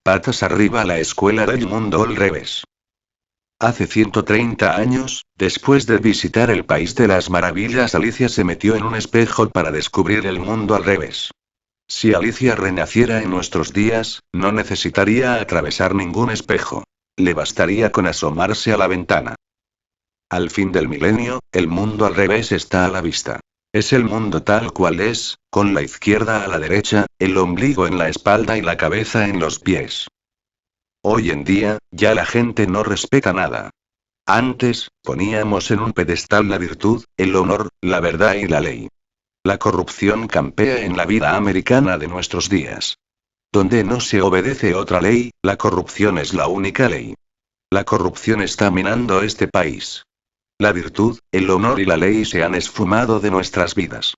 Patas arriba, la escuela del mundo al revés. Hace 130 años, después de visitar el país de las maravillas, Alicia se metió en un espejo para descubrir el mundo al revés. Si Alicia renaciera en nuestros días, no necesitaría atravesar ningún espejo. Le bastaría con asomarse a la ventana. Al fin del milenio, el mundo al revés está a la vista. Es el mundo tal cual es, con la izquierda a la derecha, el ombligo en la espalda y la cabeza en los pies. Hoy en día, ya la gente no respeta nada. Antes, poníamos en un pedestal la virtud, el honor, la verdad y la ley. La corrupción campea en la vida americana de nuestros días. Donde no se obedece otra ley, la corrupción es la única ley. La corrupción está minando este país. La virtud, el honor y la ley se han esfumado de nuestras vidas.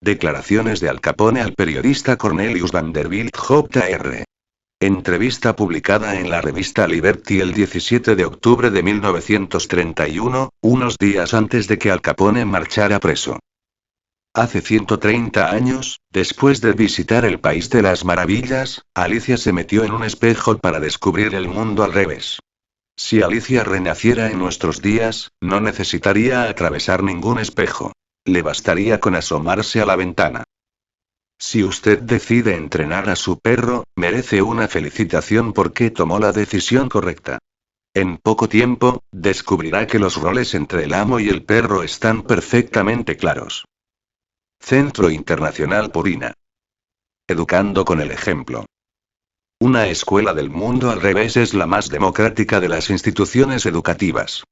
Declaraciones de Al Capone al periodista Cornelius Vanderbilt Jr. Entrevista publicada en la revista Liberty el 17 de octubre de 1931, unos días antes de que Al Capone marchara preso. Hace 130 años, después de visitar el país de las maravillas, Alicia se metió en un espejo para descubrir el mundo al revés. Si Alicia renaciera en nuestros días, no necesitaría atravesar ningún espejo. Le bastaría con asomarse a la ventana. Si usted decide entrenar a su perro, merece una felicitación porque tomó la decisión correcta. En poco tiempo, descubrirá que los roles entre el amo y el perro están perfectamente claros. Centro Internacional Purina. Educando con el ejemplo. Una escuela del mundo al revés es la más democrática de las instituciones educativas.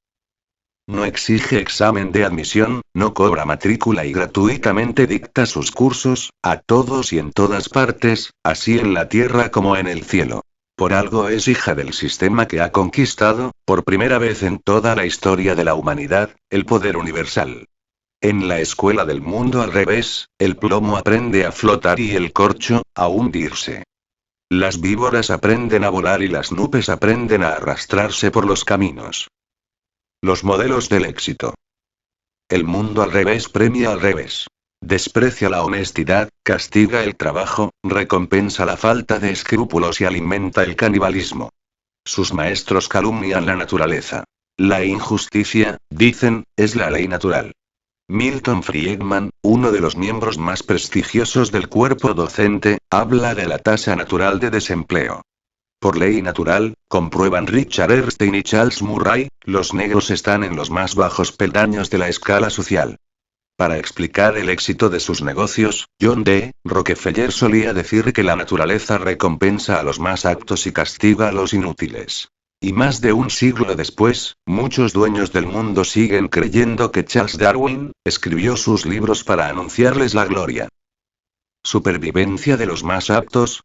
No exige examen de admisión, no cobra matrícula y gratuitamente dicta sus cursos, a todos y en todas partes, así en la tierra como en el cielo. Por algo es hija del sistema que ha conquistado, por primera vez en toda la historia de la humanidad, el poder universal. En la escuela del mundo al revés, el plomo aprende a flotar y el corcho, a hundirse. Las víboras aprenden a volar y las nubes aprenden a arrastrarse por los caminos. Los modelos del éxito. El mundo al revés premia al revés. Desprecia la honestidad, castiga el trabajo, recompensa la falta de escrúpulos y alimenta el canibalismo. Sus maestros calumnian la naturaleza. La injusticia, dicen, es la ley natural. Milton Friedman, uno de los miembros más prestigiosos del cuerpo docente, habla de la tasa natural de desempleo. Por ley natural, comprueban Richard Epstein y Charles Murray, los negros están en los más bajos peldaños de la escala social. Para explicar el éxito de sus negocios, John D. Rockefeller solía decir que la naturaleza recompensa a los más aptos y castiga a los inútiles. Y más de un siglo después, muchos dueños del mundo siguen creyendo que Charles Darwin escribió sus libros para anunciarles la gloria. Supervivencia de los más aptos.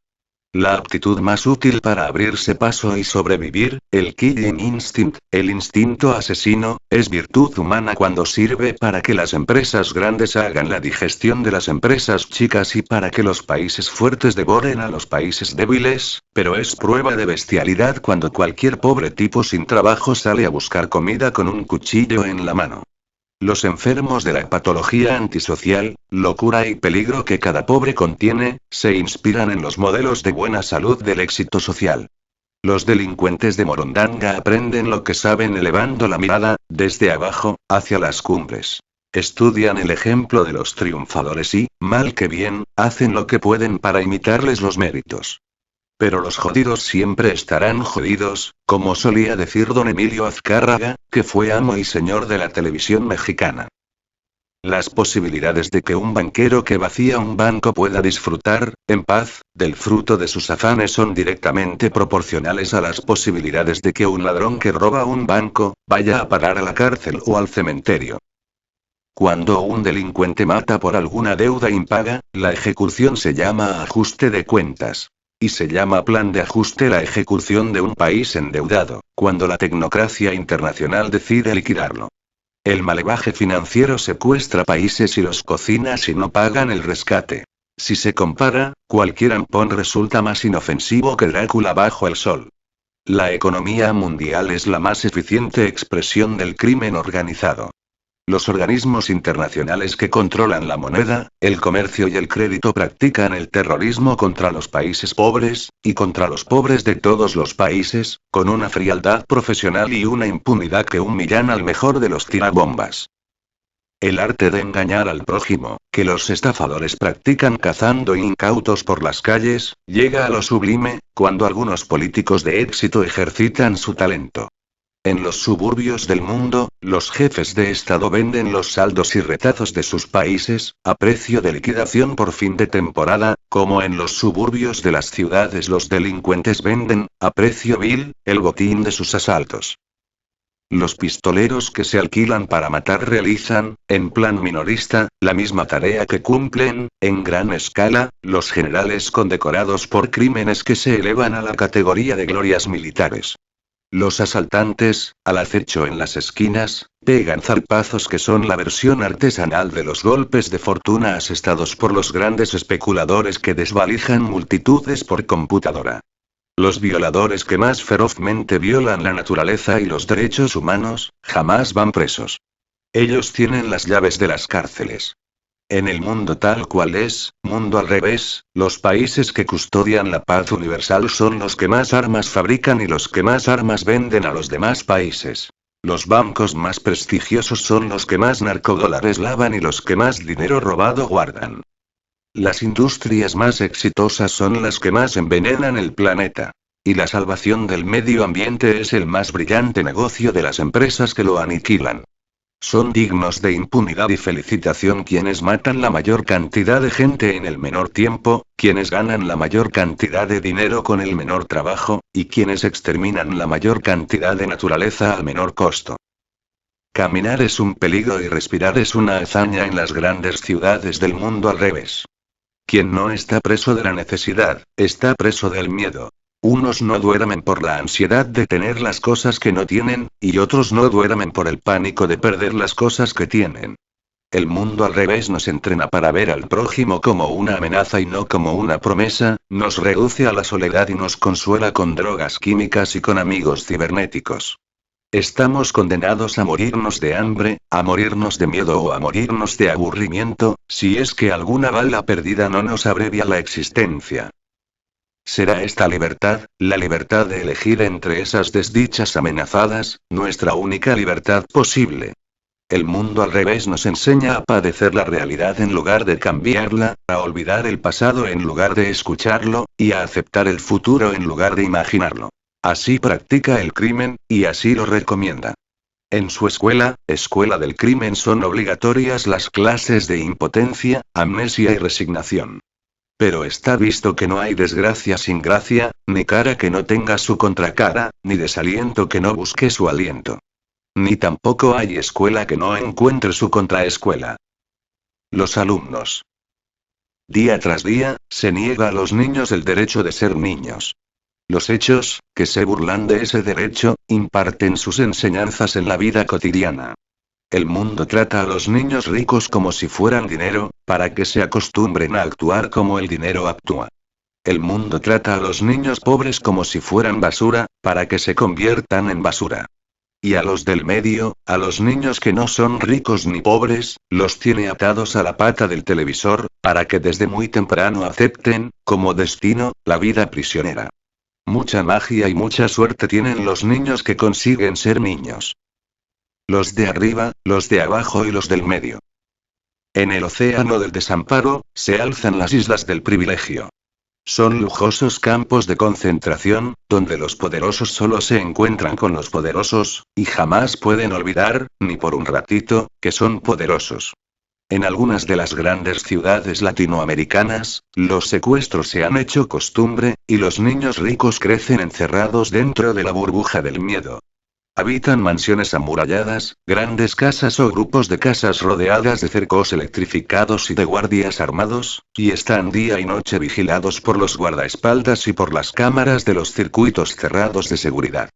La aptitud más útil para abrirse paso y sobrevivir, el killing instinct, el instinto asesino, es virtud humana cuando sirve para que las empresas grandes hagan la digestión de las empresas chicas y para que los países fuertes devoren a los países débiles, pero es prueba de bestialidad cuando cualquier pobre tipo sin trabajo sale a buscar comida con un cuchillo en la mano. Los enfermos de la patología antisocial, locura y peligro que cada pobre contiene, se inspiran en los modelos de buena salud del éxito social. Los delincuentes de Morondanga aprenden lo que saben elevando la mirada, desde abajo, hacia las cumbres. Estudian el ejemplo de los triunfadores y, mal que bien, hacen lo que pueden para imitarles los méritos. Pero los jodidos siempre estarán jodidos, como solía decir don Emilio Azcárraga, que fue amo y señor de la televisión mexicana. Las posibilidades de que un banquero que vacía un banco pueda disfrutar, en paz, del fruto de sus afanes son directamente proporcionales a las posibilidades de que un ladrón que roba un banco, vaya a parar a la cárcel o al cementerio. Cuando un delincuente mata por alguna deuda impaga, la ejecución se llama ajuste de cuentas. Y se llama plan de ajuste la ejecución de un país endeudado, cuando la tecnocracia internacional decide liquidarlo. El malevaje financiero secuestra países y los cocina si no pagan el rescate. Si se compara, cualquier ampón resulta más inofensivo que Drácula bajo el sol. La economía mundial es la más eficiente expresión del crimen organizado. Los organismos internacionales que controlan la moneda, el comercio y el crédito practican el terrorismo contra los países pobres, y contra los pobres de todos los países, con una frialdad profesional y una impunidad que humillan al mejor de los tirabombas. El arte de engañar al prójimo, que los estafadores practican cazando incautos por las calles, llega a lo sublime, cuando algunos políticos de éxito ejercitan su talento. En los suburbios del mundo, los jefes de Estado venden los saldos y retazos de sus países, a precio de liquidación por fin de temporada, como en los suburbios de las ciudades los delincuentes venden, a precio vil, el botín de sus asaltos. Los pistoleros que se alquilan para matar realizan, en plan minorista, la misma tarea que cumplen, en gran escala, los generales condecorados por crímenes que se elevan a la categoría de glorias militares. Los asaltantes, al acecho en las esquinas, pegan zarpazos que son la versión artesanal de los golpes de fortuna asestados por los grandes especuladores que desvalijan multitudes por computadora. Los violadores que más ferozmente violan la naturaleza y los derechos humanos, jamás van presos. Ellos tienen las llaves de las cárceles. En el mundo tal cual es, mundo al revés, los países que custodian la paz universal son los que más armas fabrican y los que más armas venden a los demás países. Los bancos más prestigiosos son los que más narcodólares lavan y los que más dinero robado guardan. Las industrias más exitosas son las que más envenenan el planeta. Y la salvación del medio ambiente es el más brillante negocio de las empresas que lo aniquilan. Son dignos de impunidad y felicitación quienes matan la mayor cantidad de gente en el menor tiempo, quienes ganan la mayor cantidad de dinero con el menor trabajo, y quienes exterminan la mayor cantidad de naturaleza al menor costo. Caminar es un peligro y respirar es una hazaña en las grandes ciudades del mundo al revés. Quien no está preso de la necesidad, está preso del miedo. Unos no duermen por la ansiedad de tener las cosas que no tienen, y otros no duermen por el pánico de perder las cosas que tienen. El mundo al revés nos entrena para ver al prójimo como una amenaza y no como una promesa, nos reduce a la soledad y nos consuela con drogas químicas y con amigos cibernéticos. Estamos condenados a morirnos de hambre, a morirnos de miedo o a morirnos de aburrimiento, si es que alguna bala perdida no nos abrevia la existencia. ¿Será esta libertad, la libertad de elegir entre esas desdichas amenazadas, nuestra única libertad posible? El mundo al revés nos enseña a padecer la realidad en lugar de cambiarla, a olvidar el pasado en lugar de escucharlo, y a aceptar el futuro en lugar de imaginarlo. Así practica el crimen, y así lo recomienda. En su escuela del crimen son obligatorias las clases de impotencia, amnesia y resignación. Pero está visto que no hay desgracia sin gracia, ni cara que no tenga su contracara, ni desaliento que no busque su aliento. Ni tampoco hay escuela que no encuentre su contraescuela. Los alumnos. Día tras día, se niega a los niños el derecho de ser niños. Los hechos, que se burlan de ese derecho, imparten sus enseñanzas en la vida cotidiana. El mundo trata a los niños ricos como si fueran dinero, para que se acostumbren a actuar como el dinero actúa. El mundo trata a los niños pobres como si fueran basura, para que se conviertan en basura. Y a los del medio, a los niños que no son ricos ni pobres, los tiene atados a la pata del televisor, para que desde muy temprano acepten, como destino, la vida prisionera. Mucha magia y mucha suerte tienen los niños que consiguen ser niños. Los de arriba, los de abajo y los del medio. En el océano del desamparo, se alzan las islas del privilegio. Son lujosos campos de concentración, donde los poderosos solo se encuentran con los poderosos, y jamás pueden olvidar, ni por un ratito, que son poderosos. En algunas de las grandes ciudades latinoamericanas, los secuestros se han hecho costumbre, y los niños ricos crecen encerrados dentro de la burbuja del miedo. Habitan mansiones amuralladas, grandes casas o grupos de casas rodeadas de cercos electrificados y de guardias armados, y están día y noche vigilados por los guardaespaldas y por las cámaras de los circuitos cerrados de seguridad.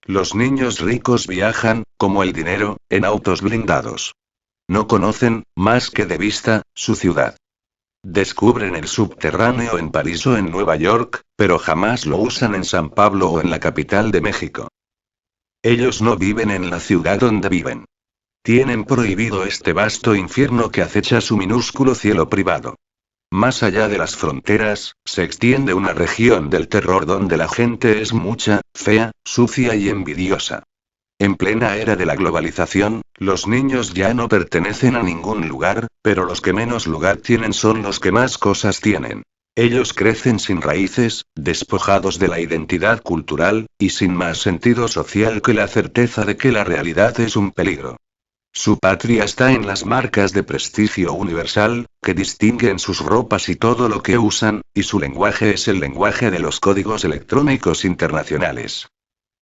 Los niños ricos viajan, como el dinero, en autos blindados. No conocen, más que de vista, su ciudad. Descubren el subterráneo en París o en Nueva York, pero jamás lo usan en San Pablo o en la capital de México. Ellos no viven en la ciudad donde viven. Tienen prohibido este vasto infierno que acecha su minúsculo cielo privado. Más allá de las fronteras, se extiende una región del terror donde la gente es mucha, fea, sucia y envidiosa. En plena era de la globalización, los niños ya no pertenecen a ningún lugar, pero los que menos lugar tienen son los que más cosas tienen. Ellos crecen sin raíces, despojados de la identidad cultural, y sin más sentido social que la certeza de que la realidad es un peligro. Su patria está en las marcas de prestigio universal, que distinguen sus ropas y todo lo que usan, y su lenguaje es el lenguaje de los códigos electrónicos internacionales.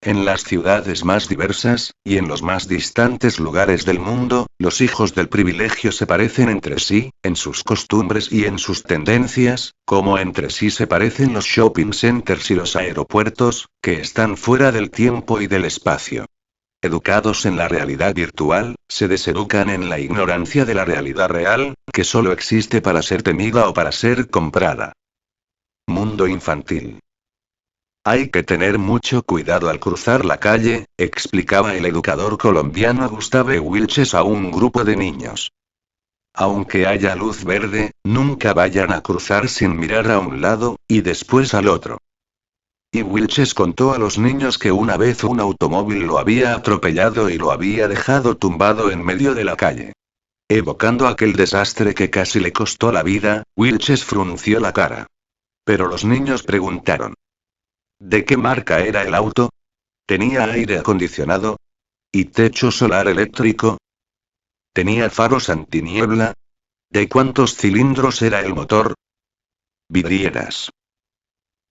En las ciudades más diversas, y en los más distantes lugares del mundo, los hijos del privilegio se parecen entre sí, en sus costumbres y en sus tendencias, como entre sí se parecen los shopping centers y los aeropuertos, que están fuera del tiempo y del espacio. Educados en la realidad virtual, se deseducan en la ignorancia de la realidad real, que solo existe para ser temida o para ser comprada. Mundo infantil. Hay que tener mucho cuidado al cruzar la calle, explicaba el educador colombiano Gustave Wilches a un grupo de niños. Aunque haya luz verde, nunca vayan a cruzar sin mirar a un lado, y después al otro. Y Wilches contó a los niños que una vez un automóvil lo había atropellado y lo había dejado tumbado en medio de la calle. Evocando aquel desastre que casi le costó la vida, Wilches frunció la cara. Pero los niños preguntaron: ¿de qué marca era el auto? ¿Tenía aire acondicionado? ¿Y techo solar eléctrico? ¿Tenía faros antiniebla? ¿De cuántos cilindros era el motor? Vidrieras.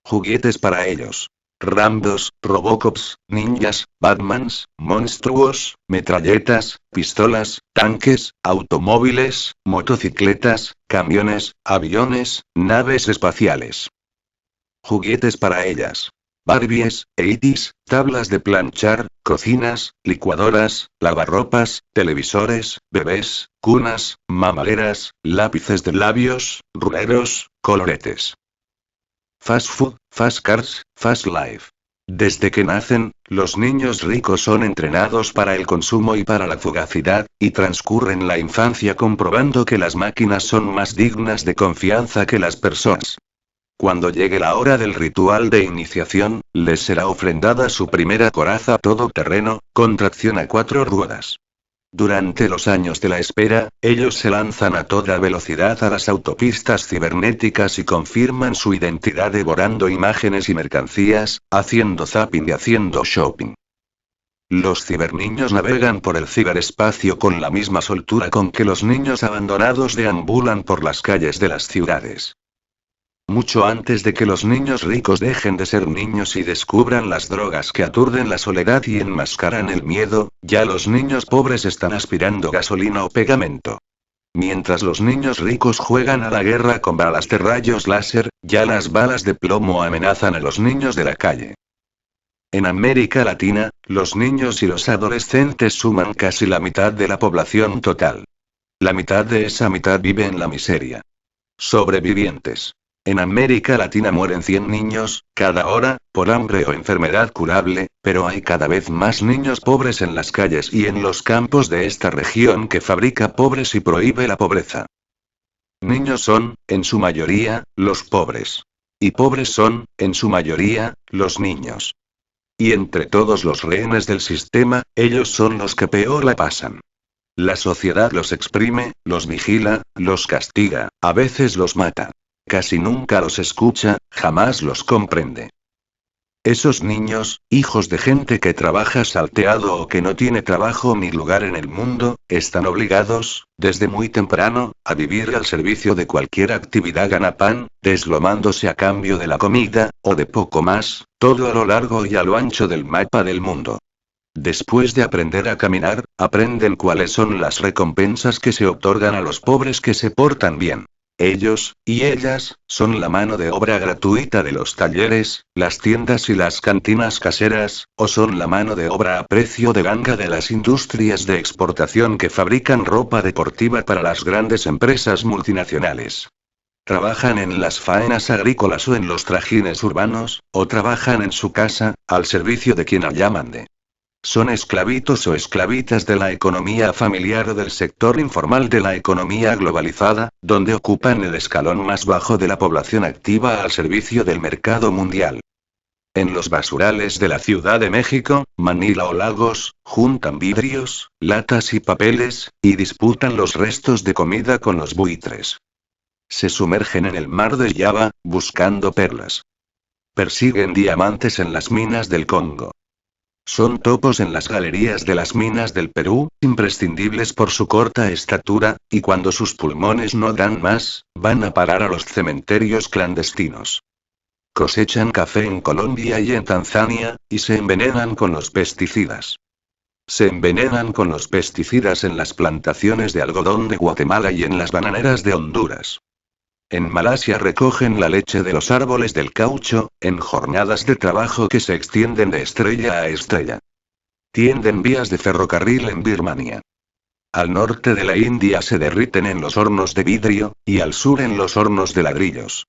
Juguetes para ellos. Rambos, Robocops, ninjas, Batmans, monstruos, metralletas, pistolas, tanques, automóviles, motocicletas, camiones, aviones, naves espaciales. Juguetes para ellas. Barbies, eighties, tablas de planchar, cocinas, licuadoras, lavarropas, televisores, bebés, cunas, mamaderas, lápices de labios, ruleros, coloretes. Fast food, fast cars, fast life. Desde que nacen, los niños ricos son entrenados para el consumo y para la fugacidad, y transcurren la infancia comprobando que las máquinas son más dignas de confianza que las personas. Cuando llegue la hora del ritual de iniciación, les será ofrendada su primera coraza todoterreno, con tracción a 4 ruedas. Durante los años de la espera, ellos se lanzan a toda velocidad a las autopistas cibernéticas y confirman su identidad devorando imágenes y mercancías, haciendo zapping y haciendo shopping. Los ciberniños navegan por el ciberespacio con la misma soltura con que los niños abandonados deambulan por las calles de las ciudades. Mucho antes de que los niños ricos dejen de ser niños y descubran las drogas que aturden la soledad y enmascaran el miedo, ya los niños pobres están aspirando gasolina o pegamento. Mientras los niños ricos juegan a la guerra con balas de rayos láser, ya las balas de plomo amenazan a los niños de la calle. En América Latina, los niños y los adolescentes suman casi la mitad de la población total. La mitad de esa mitad vive en la miseria. Sobrevivientes. En América Latina mueren 100 niños, cada hora, por hambre o enfermedad curable, pero hay cada vez más niños pobres en las calles y en los campos de esta región que fabrica pobres y prohíbe la pobreza. Niños son, en su mayoría, los pobres. Y pobres son, en su mayoría, los niños. Y entre todos los rehenes del sistema, ellos son los que peor la pasan. La sociedad los exprime, los vigila, los castiga, a veces los mata. Casi nunca los escucha, jamás los comprende. Esos niños, hijos de gente que trabaja salteado o que no tiene trabajo ni lugar en el mundo, están obligados, desde muy temprano, a vivir al servicio de cualquier actividad ganapán, deslomándose a cambio de la comida, o de poco más, todo a lo largo y a lo ancho del mapa del mundo. Después de aprender a caminar, aprenden cuáles son las recompensas que se otorgan a los pobres que se portan bien. Ellos, y ellas, son la mano de obra gratuita de los talleres, las tiendas y las cantinas caseras, o son la mano de obra a precio de ganga de las industrias de exportación que fabrican ropa deportiva para las grandes empresas multinacionales. Trabajan en las faenas agrícolas o en los trajines urbanos, o trabajan en su casa, al servicio de quien allá mande. Son esclavitos o esclavitas de la economía familiar o del sector informal de la economía globalizada, donde ocupan el escalón más bajo de la población activa al servicio del mercado mundial. En los basurales de la Ciudad de México, Manila o Lagos, juntan vidrios, latas y papeles, y disputan los restos de comida con los buitres. Se sumergen en el mar de Java, buscando perlas. Persiguen diamantes en las minas del Congo. Son topos en las galerías de las minas del Perú, imprescindibles por su corta estatura, y cuando sus pulmones no dan más, van a parar a los cementerios clandestinos. Cosechan café en Colombia y en Tanzania, y se envenenan con los pesticidas. Se envenenan con los pesticidas en las plantaciones de algodón de Guatemala y en las bananeras de Honduras. En Malasia recogen la leche de los árboles del caucho, en jornadas de trabajo que se extienden de estrella a estrella. Tienden vías de ferrocarril en Birmania. Al norte de la India se derriten en los hornos de vidrio, y al sur en los hornos de ladrillos.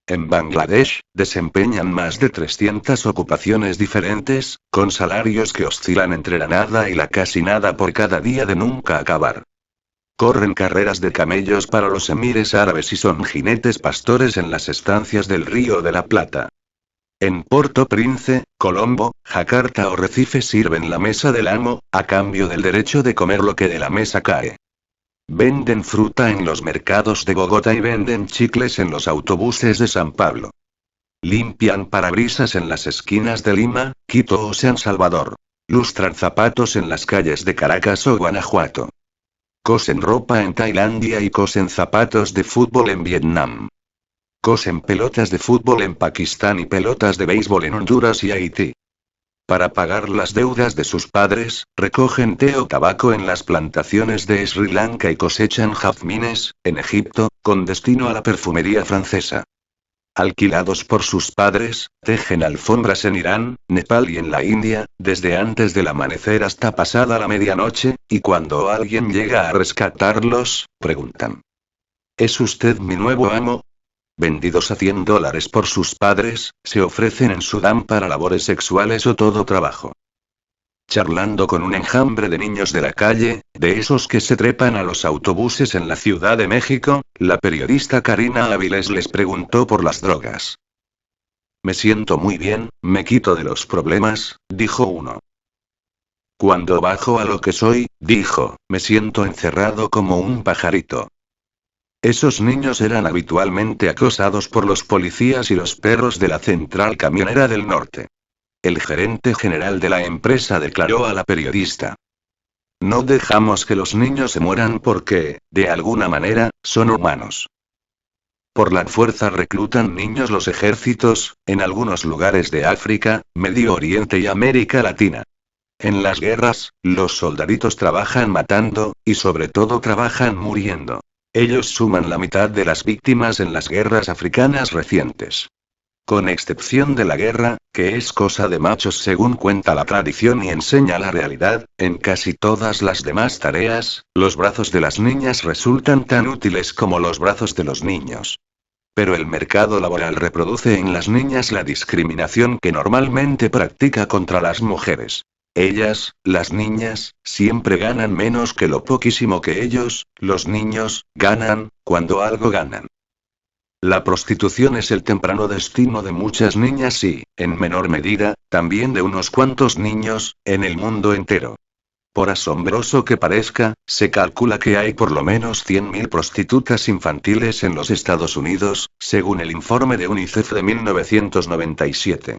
En Bangladesh, desempeñan más de 300 ocupaciones diferentes, con salarios que oscilan entre la nada y la casi nada por cada día de nunca acabar. Corren carreras de camellos para los emires árabes y son jinetes pastores en las estancias del Río de la Plata. En Porto Prince, Colombo, Jakarta o Recife sirven la mesa del amo, a cambio del derecho de comer lo que de la mesa cae. Venden fruta en los mercados de Bogotá y venden chicles en los autobuses de San Pablo. Limpian parabrisas en las esquinas de Lima, Quito o San Salvador. Lustran zapatos en las calles de Caracas o Guanajuato. Cosen ropa en Tailandia y cosen zapatos de fútbol en Vietnam. Cosen pelotas de fútbol en Pakistán y pelotas de béisbol en Honduras y Haití. Para pagar las deudas de sus padres, recogen té o tabaco en las plantaciones de Sri Lanka y cosechan jazmines, en Egipto, con destino a la perfumería francesa. Alquilados por sus padres, tejen alfombras en Irán, Nepal y en la India, desde antes del amanecer hasta pasada la medianoche, y cuando alguien llega a rescatarlos, preguntan: ¿Es usted mi nuevo amo? Vendidos a $100 por sus padres, se ofrecen en Sudán para labores sexuales o todo trabajo. Charlando con un enjambre de niños de la calle, de esos que se trepan a los autobuses en la Ciudad de México, la periodista Karina Áviles les preguntó por las drogas. Me siento muy bien, me quito de los problemas, dijo uno. Cuando bajo a lo que soy, dijo, me siento encerrado como un pajarito. Esos niños eran habitualmente acosados por los policías y los perros de la central camionera del norte. El gerente general de la empresa declaró a la periodista: no dejamos que los niños se mueran porque, de alguna manera, son humanos. Por la fuerza reclutan niños los ejércitos, en algunos lugares de África, Medio Oriente y América Latina. En las guerras, los soldaditos trabajan matando, y sobre todo trabajan muriendo. Ellos suman la mitad de las víctimas en las guerras africanas recientes. Con excepción de la guerra, que es cosa de machos según cuenta la tradición y enseña la realidad, en casi todas las demás tareas, los brazos de las niñas resultan tan útiles como los brazos de los niños. Pero el mercado laboral reproduce en las niñas la discriminación que normalmente practica contra las mujeres. Ellas, las niñas, siempre ganan menos que lo poquísimo que ellos, los niños, ganan, cuando algo ganan. La prostitución es el temprano destino de muchas niñas y, en menor medida, también de unos cuantos niños, en el mundo entero. Por asombroso que parezca, se calcula que hay por lo menos 100.000 prostitutas infantiles en los Estados Unidos, según el informe de UNICEF de 1997.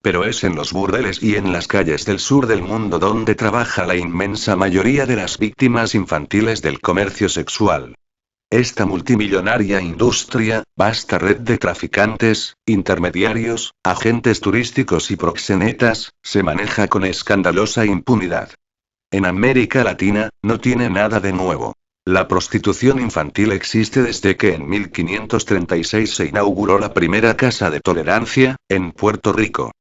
Pero es en los burdeles y en las calles del sur del mundo donde trabaja la inmensa mayoría de las víctimas infantiles del comercio sexual. Esta multimillonaria industria, vasta red de traficantes, intermediarios, agentes turísticos y proxenetas, se maneja con escandalosa impunidad. En América Latina, no tiene nada de nuevo. La prostitución infantil existe desde que en 1536 se inauguró la primera casa de tolerancia, en Puerto Rico.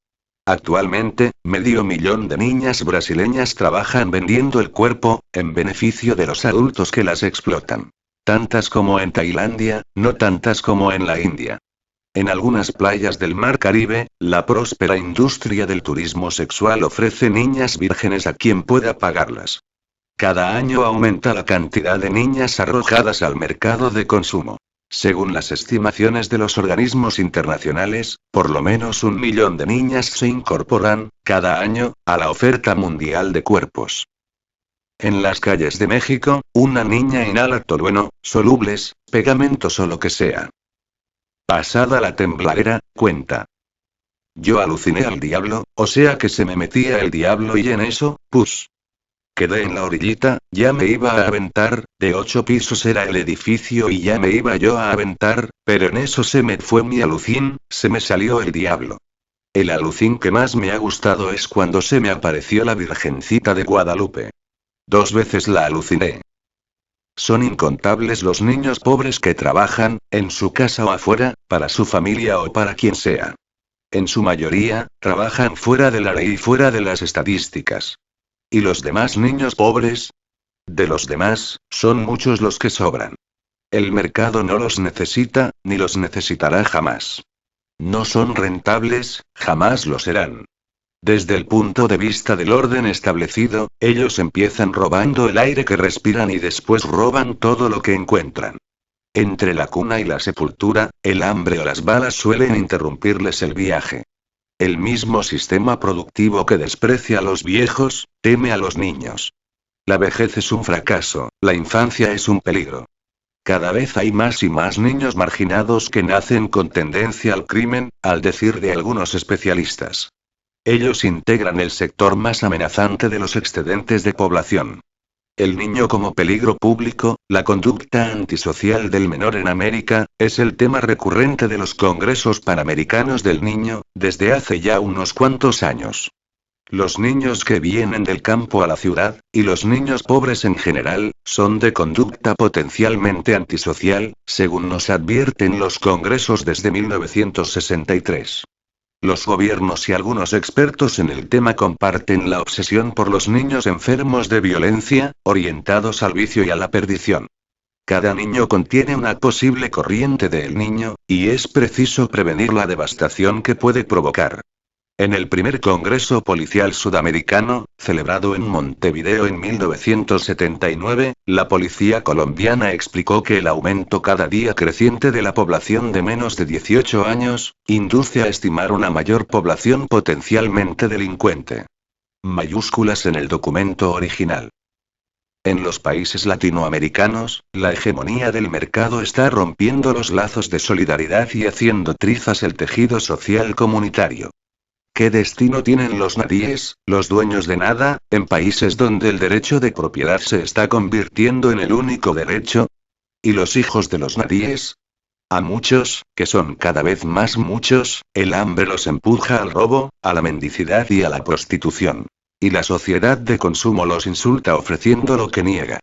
Actualmente, 500.000 de niñas brasileñas trabajan vendiendo el cuerpo, en beneficio de los adultos que las explotan. Tantas como en Tailandia, no tantas como en la India. En algunas playas del Mar Caribe, la próspera industria del turismo sexual ofrece niñas vírgenes a quien pueda pagarlas. Cada año aumenta la cantidad de niñas arrojadas al mercado de consumo. Según las estimaciones de los organismos internacionales, por lo menos 1 millón de niñas se incorporan, cada año, a la oferta mundial de cuerpos. En las calles de México, una niña inhala tolueno, solubles, pegamentos o lo que sea. Pasada la tembladera, cuenta. Yo aluciné al diablo, o sea que se me metía el diablo y en eso, pus. Quedé en la orillita, ya me iba a aventar, de 8 pisos era el edificio y ya me iba yo a aventar, pero en eso se me fue mi alucín, se me salió el diablo. El alucín que más me ha gustado es cuando se me apareció la Virgencita de Guadalupe. 2 veces la aluciné. Son incontables los niños pobres que trabajan, en su casa o afuera, para su familia o para quien sea. En su mayoría, trabajan fuera de la ley y fuera de las estadísticas. ¿Y los demás niños pobres? De los demás, son muchos los que sobran. El mercado no los necesita, ni los necesitará jamás. No son rentables, jamás lo serán. Desde el punto de vista del orden establecido, ellos empiezan robando el aire que respiran y después roban todo lo que encuentran. Entre la cuna y la sepultura, el hambre o las balas suelen interrumpirles el viaje. El mismo sistema productivo que desprecia a los viejos, teme a los niños. La vejez es un fracaso, la infancia es un peligro. Cada vez hay más y más niños marginados que nacen con tendencia al crimen, al decir de algunos especialistas. Ellos integran el sector más amenazante de los excedentes de población. El niño como peligro público, la conducta antisocial del menor en América, es el tema recurrente de los congresos panamericanos del niño, desde hace ya unos cuantos años. Los niños que vienen del campo a la ciudad, y los niños pobres en general, son de conducta potencialmente antisocial, según nos advierten los congresos desde 1963. Los gobiernos y algunos expertos en el tema comparten la obsesión por los niños enfermos de violencia, orientados al vicio y a la perdición. Cada niño contiene una posible corriente del niño, y es preciso prevenir la devastación que puede provocar. En el primer Congreso Policial Sudamericano, celebrado en Montevideo en 1979, la policía colombiana explicó que el aumento cada día creciente de la población de menos de 18 años, induce a estimar una mayor población potencialmente delincuente. Mayúsculas en el documento original. En los países latinoamericanos, la hegemonía del mercado está rompiendo los lazos de solidaridad y haciendo trizas el tejido social comunitario. ¿Qué destino tienen los nadíes, los dueños de nada, en países donde el derecho de propiedad se está convirtiendo en el único derecho? ¿Y los hijos de los nadíes? A muchos, que son cada vez más muchos, el hambre los empuja al robo, a la mendicidad y a la prostitución. Y la sociedad de consumo los insulta ofreciendo lo que niega.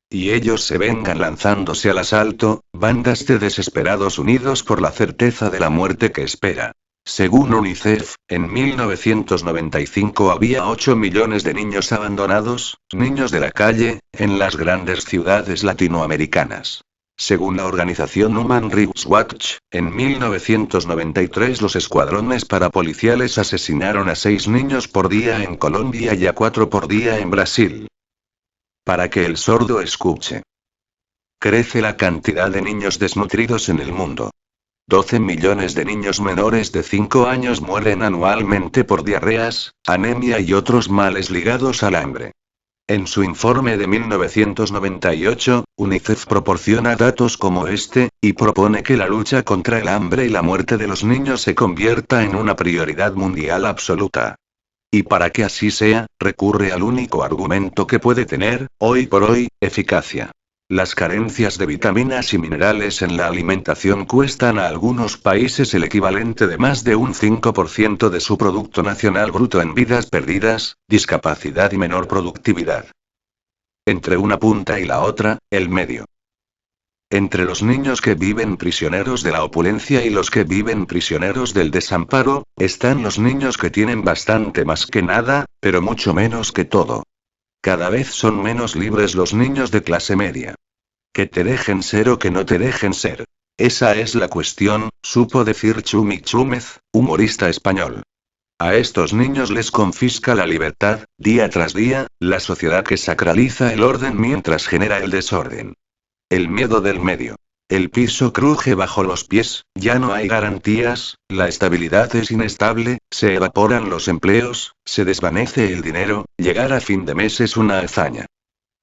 Y ellos se vengan lanzándose al asalto, bandas de desesperados unidos por la certeza de la muerte que espera. Según UNICEF, en 1995 había 8 millones de niños abandonados, niños de la calle, en las grandes ciudades latinoamericanas. Según la organización Human Rights Watch, en 1993 los escuadrones parapoliciales asesinaron a 6 niños por día en Colombia y a 4 por día en Brasil. Para que el sordo escuche. Crece la cantidad de niños desnutridos en el mundo. 12 millones de niños menores de 5 años mueren anualmente por diarreas, anemia y otros males ligados al hambre. En su informe de 1998, UNICEF proporciona datos como este, y propone que la lucha contra el hambre y la muerte de los niños se convierta en una prioridad mundial absoluta. Y para que así sea, recurre al único argumento que puede tener, hoy por hoy, eficacia. Las carencias de vitaminas y minerales en la alimentación cuestan a algunos países el equivalente de más de un 5% de su Producto Nacional Bruto en vidas perdidas, discapacidad y menor productividad. Entre una punta y la otra, el medio. Entre los niños que viven prisioneros de la opulencia y los que viven prisioneros del desamparo, están los niños que tienen bastante más que nada, pero mucho menos que todo. Cada vez son menos libres los niños de clase media. Que te dejen ser o que no te dejen ser. Esa es la cuestión, supo decir Chumi Chúmez, humorista español. A estos niños les confisca la libertad, día tras día, la sociedad que sacraliza el orden mientras genera el desorden. El miedo del medio. El piso cruje bajo los pies, ya no hay garantías, la estabilidad es inestable, se evaporan los empleos, se desvanece el dinero, llegar a fin de mes es una hazaña.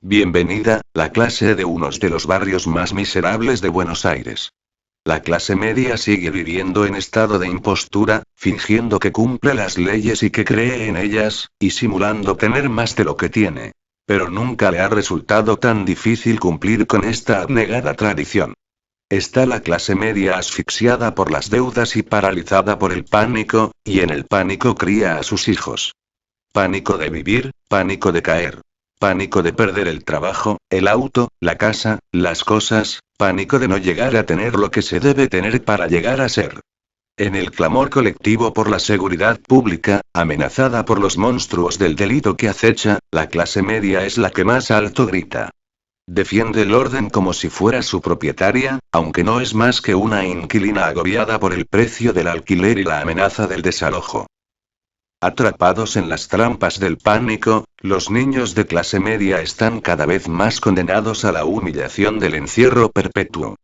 Bienvenida, la clase de unos de los barrios más miserables de Buenos Aires. La clase media sigue viviendo en estado de impostura, fingiendo que cumple las leyes y que cree en ellas, y simulando tener más de lo que tiene. Pero nunca le ha resultado tan difícil cumplir con esta abnegada tradición. Está la clase media asfixiada por las deudas y paralizada por el pánico, y en el pánico cría a sus hijos. Pánico de vivir, pánico de caer. Pánico de perder el trabajo, el auto, la casa, las cosas, pánico de no llegar a tener lo que se debe tener para llegar a ser. En el clamor colectivo por la seguridad pública, amenazada por los monstruos del delito que acecha, la clase media es la que más alto grita. Defiende el orden como si fuera su propietaria, aunque no es más que una inquilina agobiada por el precio del alquiler y la amenaza del desalojo. Atrapados en las trampas del pánico, los niños de clase media están cada vez más condenados a la humillación del encierro perpetuo.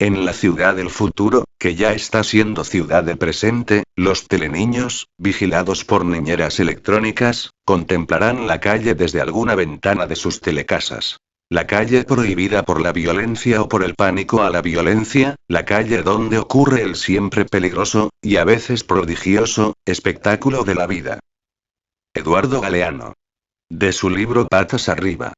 En la ciudad del futuro, que ya está siendo ciudad del presente, los teleniños, vigilados por niñeras electrónicas, contemplarán la calle desde alguna ventana de sus telecasas. La calle prohibida por la violencia o por el pánico a la violencia, la calle donde ocurre el siempre peligroso, y a veces prodigioso, espectáculo de la vida. Eduardo Galeano. De su libro Patas arriba.